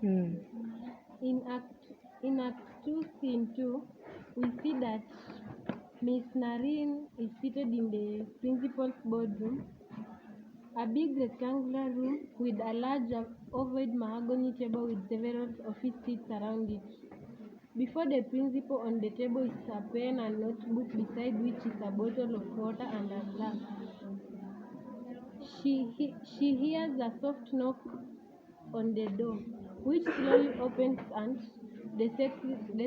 In Act 2, Scene 2, we see that Miss Nareen is seated in the principal's boardroom, a big rectangular room with a large ovoid mahogany table with several office seats around it. Before the principal on the table is a pen and notebook, beside which is a bottle of water and a glass. She hears a soft knock on the door, which slowly opens and the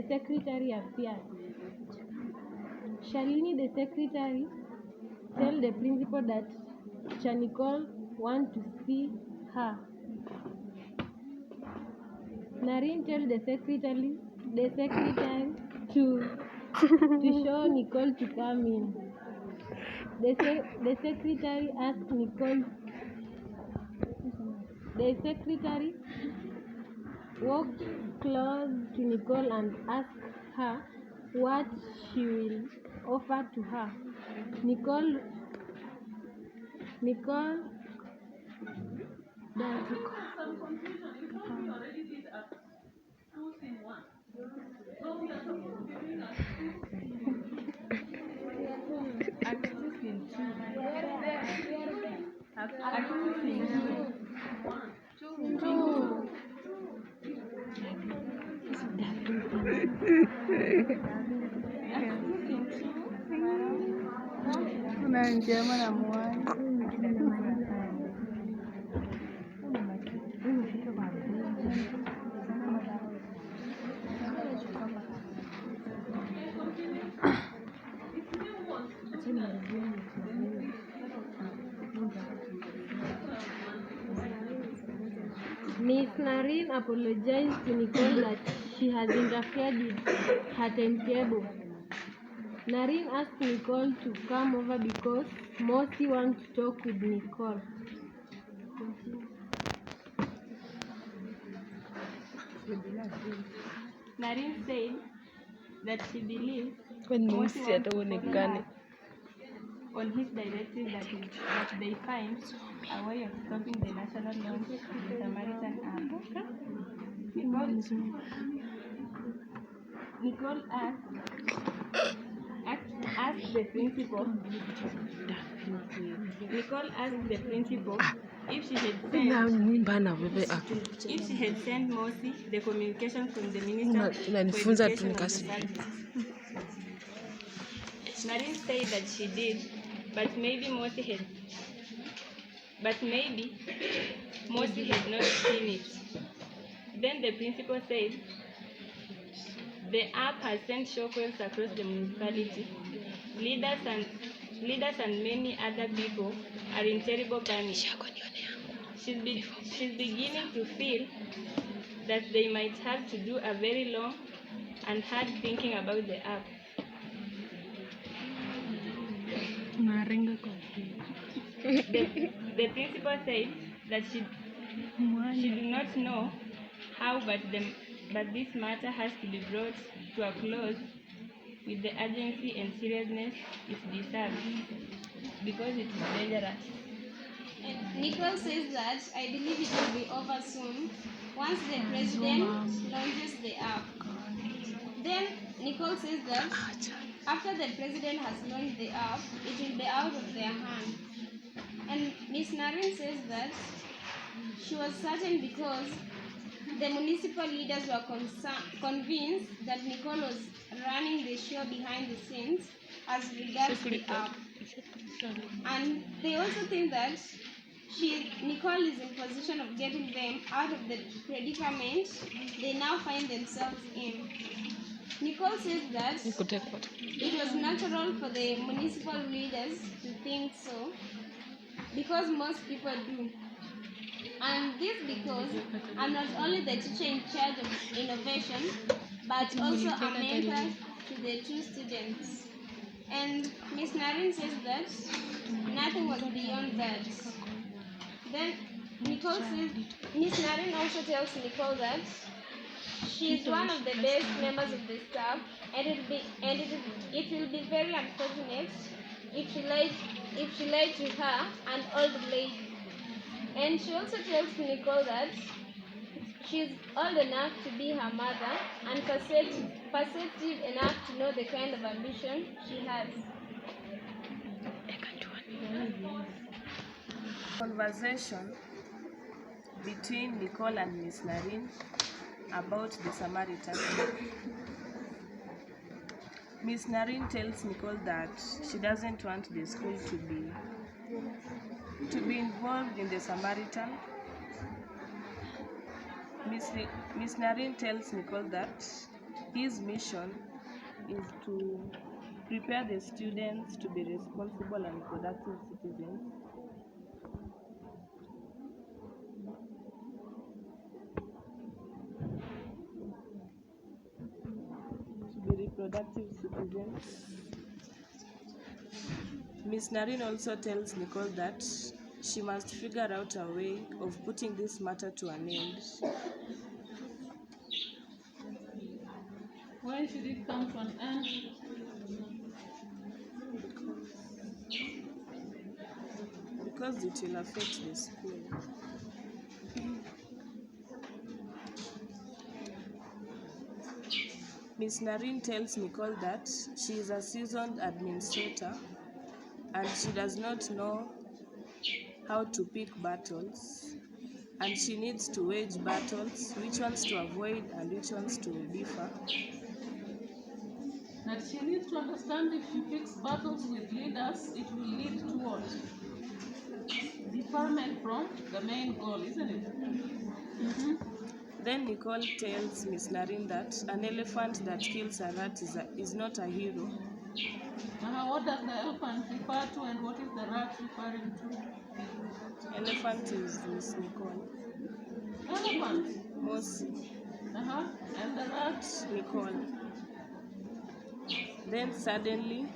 secretary appears. Shalini, the secretary, tells the principal that Nicole wants to see her. Nareen tells the secretary to show Nicole to come in. The secretary asks Nicole. The secretary walks close to Nicole and asks her what she will offer to her. Nicole does. Unanjema na mwani. Miss Nareen apologized to Nicole that she has interfered with her timetable. Nareen asked Nicole to come over because Mosi wants to talk with Nicole. Nareen said that she believes Mosi wants to her on his directive that they find a way of stopping the national launch of the Samaritan app. Nicole asked the principal. Nicole asked the principal if she had sent Mosi the communication from the Minister for Education of the Service. Nareen said that she did, but maybe Mosi had not seen it. Then the principal said the app has sent shockwaves across the municipality. Leaders and many other people are in terrible panic. She's beginning to feel that they might have to do a very long and hard thinking about the app. The principal said that she do not know how, but this matter has to be brought to a close with the urgency and seriousness it deserves, because it is dangerous. And Nicole says that I believe it will be over soon once the president launches the app. Then Nicole says that after the president has launched the app, it will be out of their hand. And Miss Nareen says that she was certain because the municipal leaders were convinced that Nicole was running the show behind the scenes as regards the app. And they also think that Nicole is in position of getting them out of the predicament they now find themselves in. Nicole says that it was natural for the municipal leaders to think so, because most people do. And this because I'm not only the teacher in charge of innovation, but also a mentor to the two students. And Miss Nareen says that nothing was beyond that. Then Miss Nareen also tells Nicole that she is one of the best members of the staff, and it will be very unfortunate if she lied to her, an old lady. And she also tells Nicole that She's old enough to be her mother and perceptive enough to know the kind of ambition she has. Conversation between Nicole and Miss Narine about the Samaritan. Miss Narine tells Nicole that she doesn't want the school to be involved in the Samaritan. Miss Narine tells Nicole that his mission is to prepare the students to be responsible and productive citizens. Miss Narine also tells Nicole that she must figure out a way of putting this matter to an end. Why should it come to an end? Because it will affect the school. Miss Narine tells Nicole that she is a seasoned administrator and she does not know how to pick battles, and she needs to wage battles, which ones to avoid and which ones to differ. That she needs to understand if she picks battles with leaders, it will lead to what? Deferment from the main goal, isn't it? Then Nicole tells Miss Narine that an elephant that kills a rat is not a hero. What does the elephant refer to and what is the rat referring to? Elephant is Miss Nicole. Elephant? Mosi. And the rat? Nicole. Then suddenly,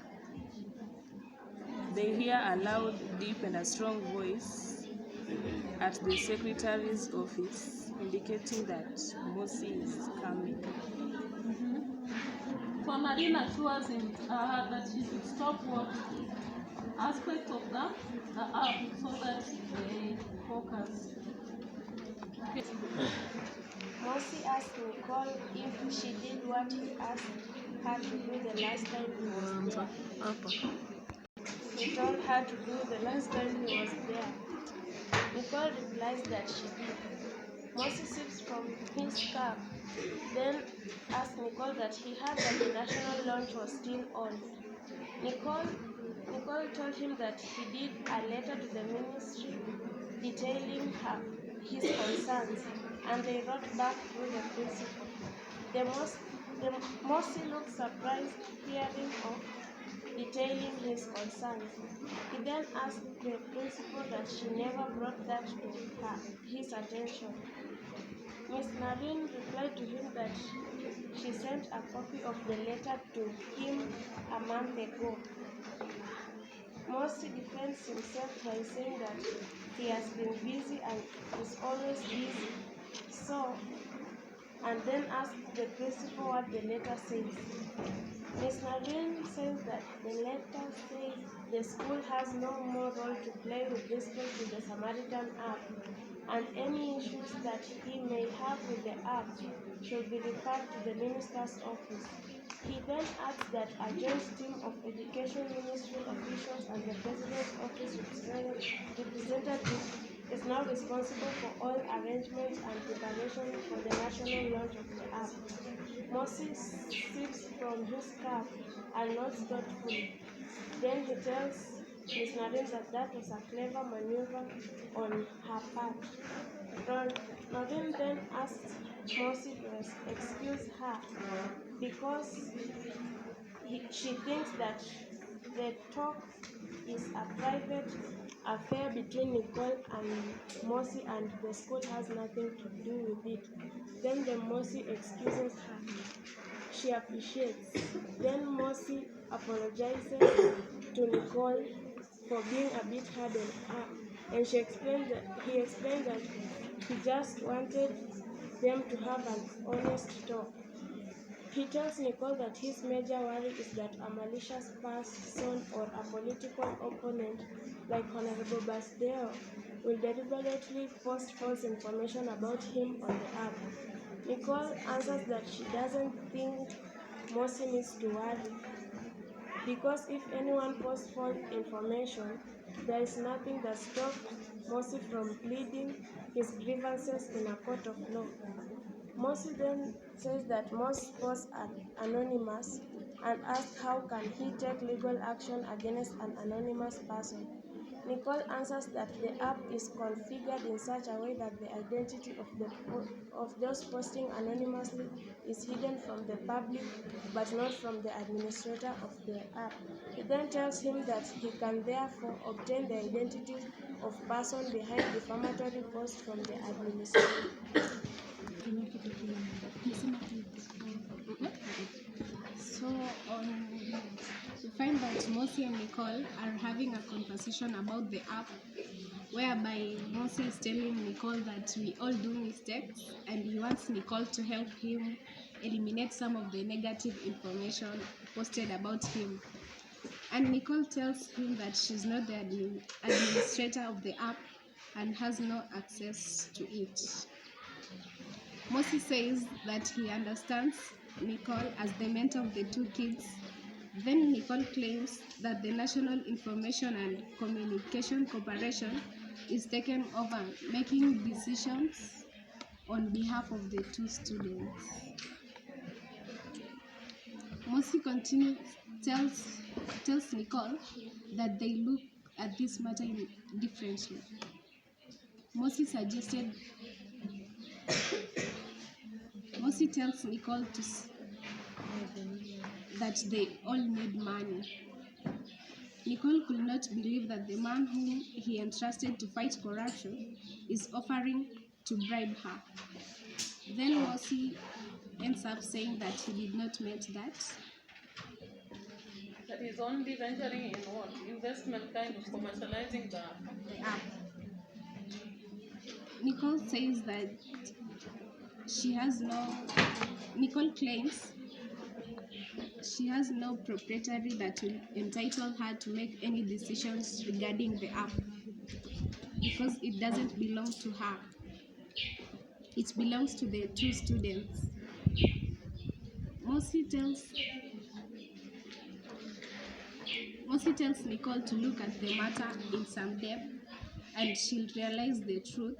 they hear a loud, deep and a strong voice at the secretary's office, indicating that Mosi is coming. So Narine assures him that she should stop what aspect of the app so that they focus. Okay. Mosi asked Nicole if she did what he asked her to do the last time he was there. He told her to do the last time he was there. Nicole replies that she did. Mosi sips from his cup, then asks Nicole that he heard that the national launch was still on. Nicole told him that he did a letter to the ministry detailing his concerns, and they wrote back through the principal. The Mosi looked surprised hearing of detailing his concerns. He then asked the principal that she never brought that to his attention. Miss Narine replied to him that she sent a copy of the letter to him a month ago. Mosi defends himself by saying that he has been busy and is always busy. And then asked the principal what the letter says. Miss Narine says that the letter says the school has no more role to play with respect to the Samaritan app, and any issues that he may have with the app should be referred to the minister's office. He then adds that a joint team of education ministry officials and the president's office representative is now responsible for all arrangements and preparation for the national launch of the app. Mosi sips from his cup and nods thoughtfully. Then he tells Miss Narine that was a clever maneuver on her part. Narine then asked Mosi to excuse her because she thinks that the talk is a private affair between Nicole and Mosi and the school has nothing to do with it. Then the Mosi excuses her. She appreciates. Then Mosi apologizes to Nicole for being a bit hard on her, and he explained that he just wanted them to have an honest talk. He tells Nicole that his major worry is that a malicious person or a political opponent like Honorable Basdeo will deliberately post false information about him on the app. Nicole answers that she doesn't think Mosi needs to worry, because if anyone posts false information, there is nothing that stops Mosi from pleading his grievances in a court of law. Mosi then says that most posts are anonymous and asks how can he take legal action against an anonymous person. Nicole answers that the app is configured in such a way that the identity of those posting anonymously is hidden from the public but not from the administrator of the app. He then tells him that he can therefore obtain the identities of person behind defamatory posts from the administrator. So we find that Mosi and Nicole are having a conversation about the app, whereby Mosi is telling Nicole that we all do mistakes and he wants Nicole to help him eliminate some of the negative information posted about him. And Nicole tells him that she's not the administrator of the app and has no access to it. Mosi says that he understands Nicole as the mentor of the two kids. Then Nicole claims that the National Information and Communication Corporation is taken over, making decisions on behalf of the two students. Mosi tells Nicole that they look at this matter differently. Mosi tells Nicole that they all need money. Nicole could not believe that the man whom he entrusted to fight corruption is offering to bribe her. Then Mosi ends up saying that he did not mean that. That is only venturing in what? Investment kind of commercializing the app. Nicole says that Nicole claims she has no proprietary that will entitle her to make any decisions regarding the app, because it doesn't belong to her. It belongs to the two students. Mosi tells Nicole to look at the matter in some depth, and she'll realize the truth,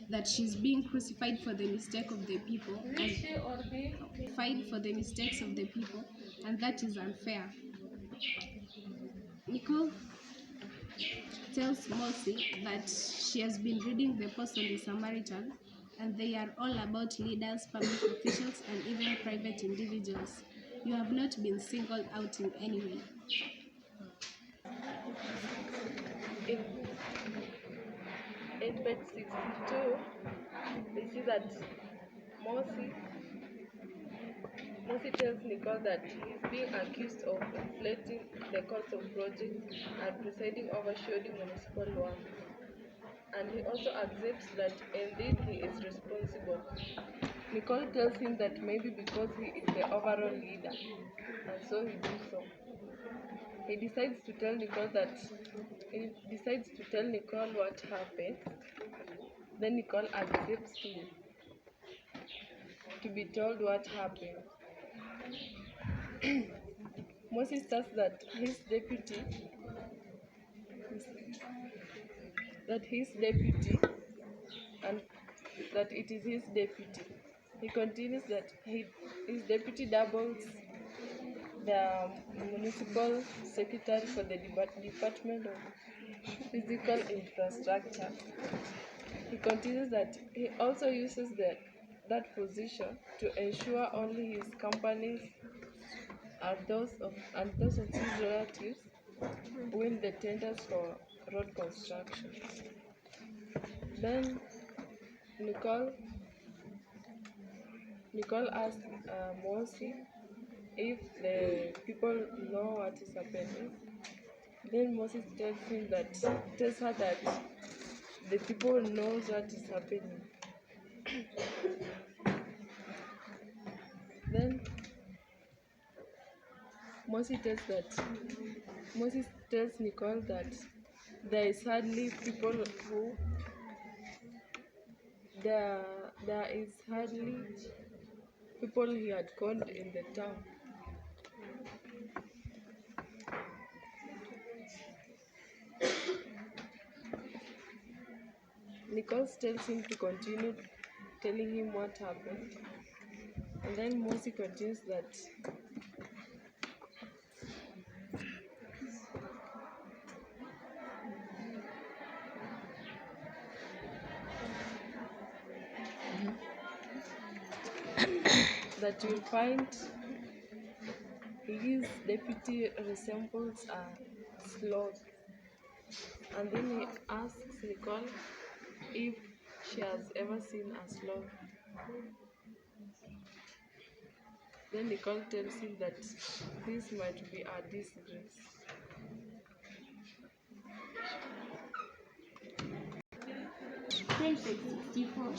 that she's being crucified for the mistake of the people, and crucified for the mistakes of the people, and that is unfair. Nicole tells Mosi that she has been reading the post on the Samaritan, and they are all about leaders, public officials, and even private individuals. You have not been singled out in any way. In page 62, we see that Mosi tells Nicole that he's being accused of inflating the cost of projects and presiding over shady municipal work. And he also accepts that indeed he is responsible. Nicole tells him that maybe because he is the overall leader, and so he does so. He decides to tell Nicole what happened. Then Nicole accepts to be told what happened. Mosi states that his deputy and that it is his deputy. He continues that his deputy doubles the municipal secretary for the Department of Physical Infrastructure. He continues that he also uses that position to ensure only his companies and those of his relatives win the tenders for road construction. Then Nicole asked Mosi if the people know what is happening. Then Mosi tells her that the people knows what is happening. Then Mosi tells Nicole that there is hardly people who there is hardly people he had called in the town. Nichols tells him to continue telling him what happened, and then Mosi continues that you'll find his deputy resembles a sloth, and then he asks Nicole if she has ever seen a sloth. Then Nicole tells him that this might be a disgrace. Then page 64.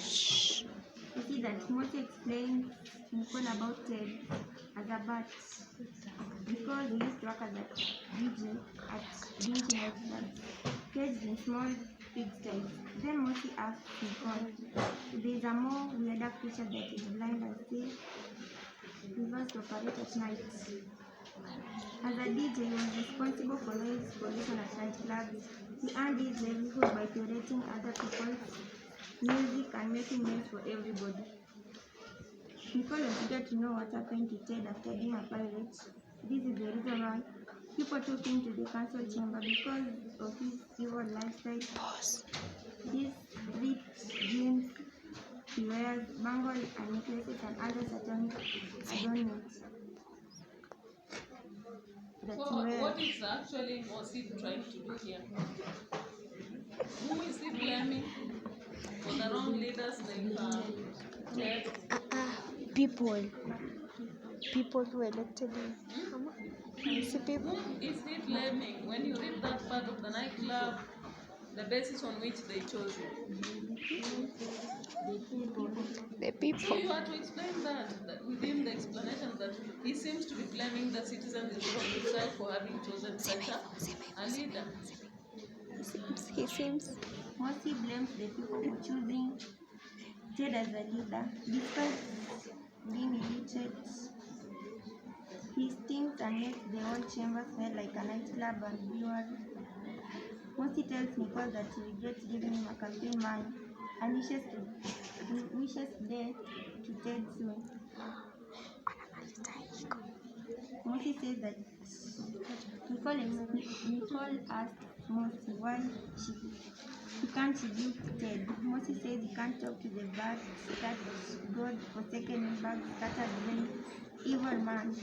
You see that Mosi explains Nicole about Ted as a bat because he used to work as a DJ at Dinky nightclubs, caged in small pigsties. Then Mosi asks Nicole if there is a more weirder creature that is blind and still prefers to operate at night. As a DJ, he was responsible for noise pollution at nightclubs. He earned his livelihood by curating other people's music and making meals for everybody. Nicole was eager to know what happened to Ted after being a pirate. This is the reason why people took him to the council chamber because of his evil lifestyle. These rich jeans he wears, bangles and necklaces and other satanic adornments. So what is actually Mosi trying to do here? Who is he blaming for the wrong leaders like Ted? People who elected him. Who is he blaming? When you read that part of the nightclub, the basis on which they chose him. The people. So you have to explain that within the explanation that he seems to be blaming the citizens instead of himself for having chosen such a leader. He seems. Mosi blames the people for choosing Ted as a leader. Despite being illiterate, he stinks and makes the whole chamber smell like a nightclub and brewery. Mosi tells Nicole that he regrets giving him a campaign man and wishes death to Ted soon. Mosi says that Nicole asked Mosi why he can't rebuke Ted. Mosi says he can't talk to the bad, that God-forsaken, bug-scattered brain, evil man. He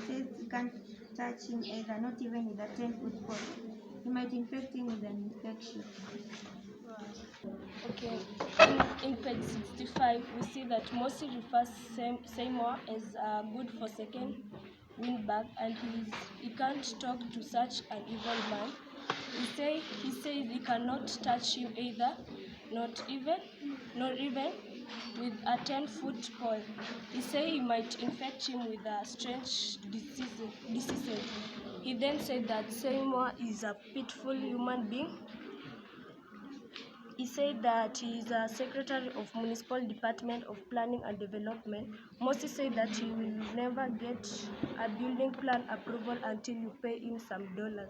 says he can't touch him either, not even with a 10-foot pole. He might infect him with an infection. Okay, in page 65, we see that Mosi refers Seymour as a good forsaken windbag, and he can't talk to such an evil man. He says he cannot touch him either, not even with a 10-foot pole. He says he might infect him with a strange diseases. He then said that Seymour is a pitiful human being. He said that he is a secretary of Municipal Department of Planning and Development. Mosi said that he will never get a building plan approval until you pay him some dollars.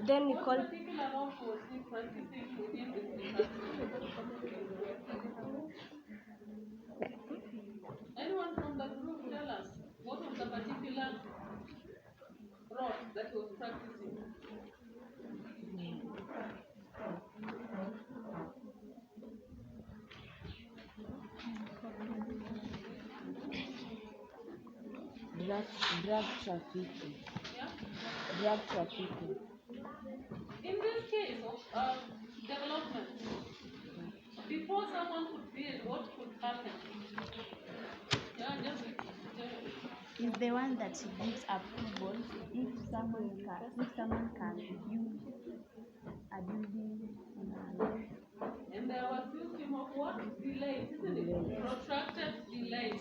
Then What particular law was he practicing within this department? Anyone from the group tell us what was the particular law that he was practicing? Drug trafficking. Yeah? Drug trafficking. In this case of development, before someone could build, what could happen? Yeah, just Is the one that gives approval if someone can build a building on a land. and there was system of what? Delays, isn't it? Protracted delays.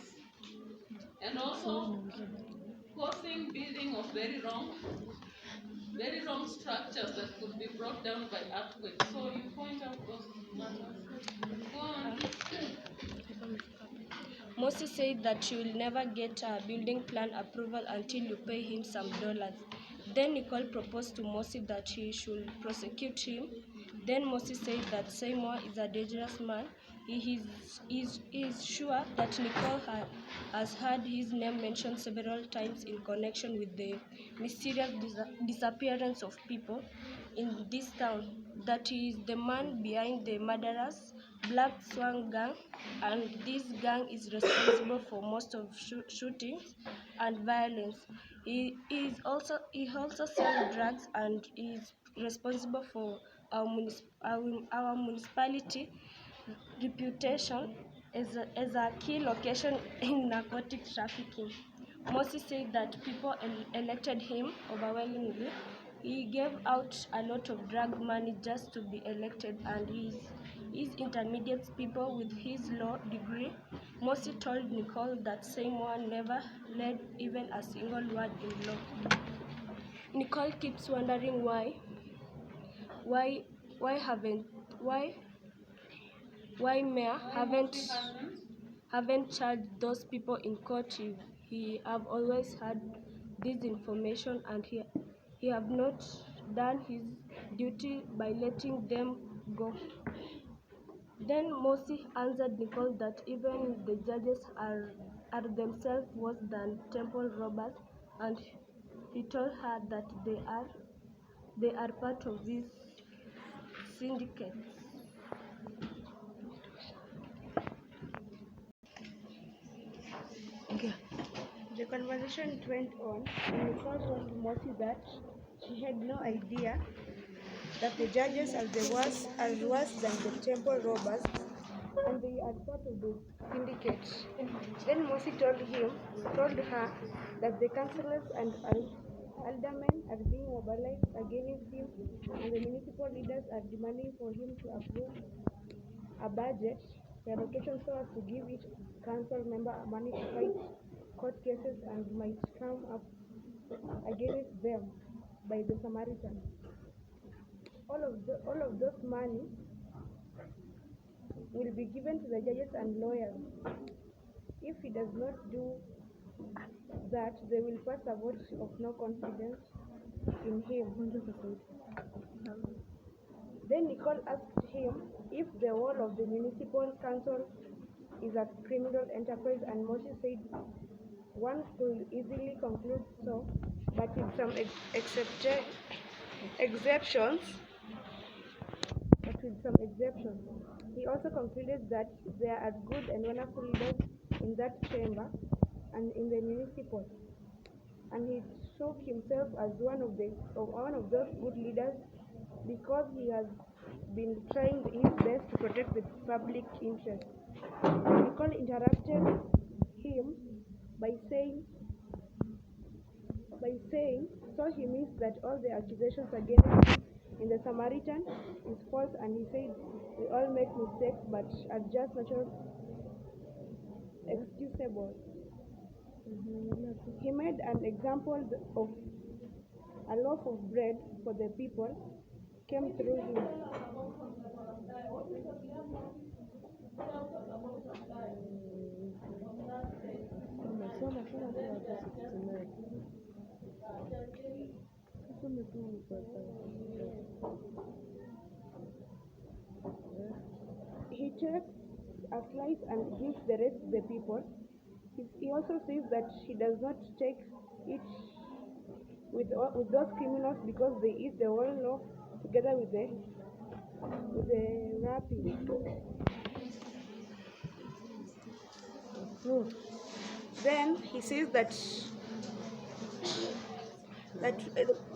And also causing building of very wrong very wrong structures that could be brought down by earthquakes. So you point out those matters. Go on. Moses said that she will never get a building plan approval until you pay him some dollars. Then Nicole proposed to Moses that he should prosecute him. Then Moses said that Seymour is a dangerous man. He is sure that Nicole has heard his name mentioned several times in connection with the mysterious disappearance of people in this town, that he is the man behind the murderous Black Swan gang, and this gang is responsible for most of shootings and violence. He also sells drugs and is responsible for our municipality reputation as a key location in narcotic trafficking. Moses said that people elected him overwhelmingly. He gave out a lot of drug money just to be elected, and his intermediate people with his law degree. Moses told Nicole that Seymour never read even a single word in law. Nicole keeps wondering why Mayor haven't charged those people in court. He have always had this information, and he have not done his duty by letting them go. Then Mosi answered Nicole that even the judges are themselves worse than temple robbers, and he told her that they are part of this syndicate. The conversation went on, and Nicole told Mosi that she had no idea that the judges are worse than the temple robbers, and they are part of the syndicate. Then Mosi told her that the councillors and aldermen are being mobilized against him, and the municipal leaders are demanding for him to approve a budget allocation so as to give each council member money to fight court cases and might come up against them by the Samaritan. All of those money will be given to the judges and lawyers. If he does not do that, they will pass a vote of no confidence in him. 100%. Then Nicole asked him if the whole of the municipal council is a criminal enterprise, and Moshe said one could easily conclude so, but with some exceptions. He also concluded that there are good and wonderful leaders in that chamber and in the municipal, and he shook himself as one of those good leaders because he has been trying his best to protect the public interest. Nicole interrupted him by saying, so he means that all the accusations against him in the Samaritan is false, and he said we all make mistakes but are just natural excusable. He made an example of a loaf of bread for the people came through him. He takes a slice and gives the rest to the people. He also says that he does not take it with those criminals because they eat the whole loaf together with the wrapping. Then he says that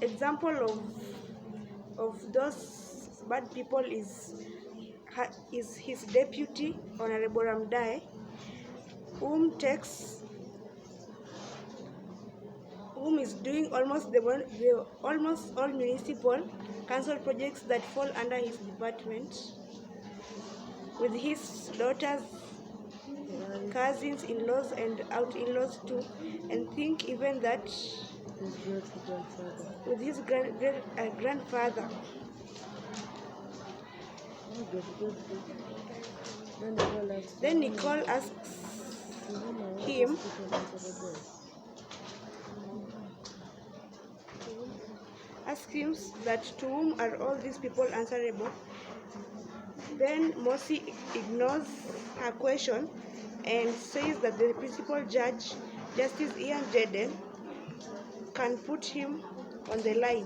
example of those bad people is his deputy, Honorable Ramdai, whom is doing almost all municipal council projects that fall under his department, with his daughters cousins, in-laws, and out-in-laws too, and think even that with his grandfather. Then Nicole asks him that to whom are all these people answerable. Then Mosi ignores her question and says that the principal judge, Justice Ian Jaden, can put him on the line.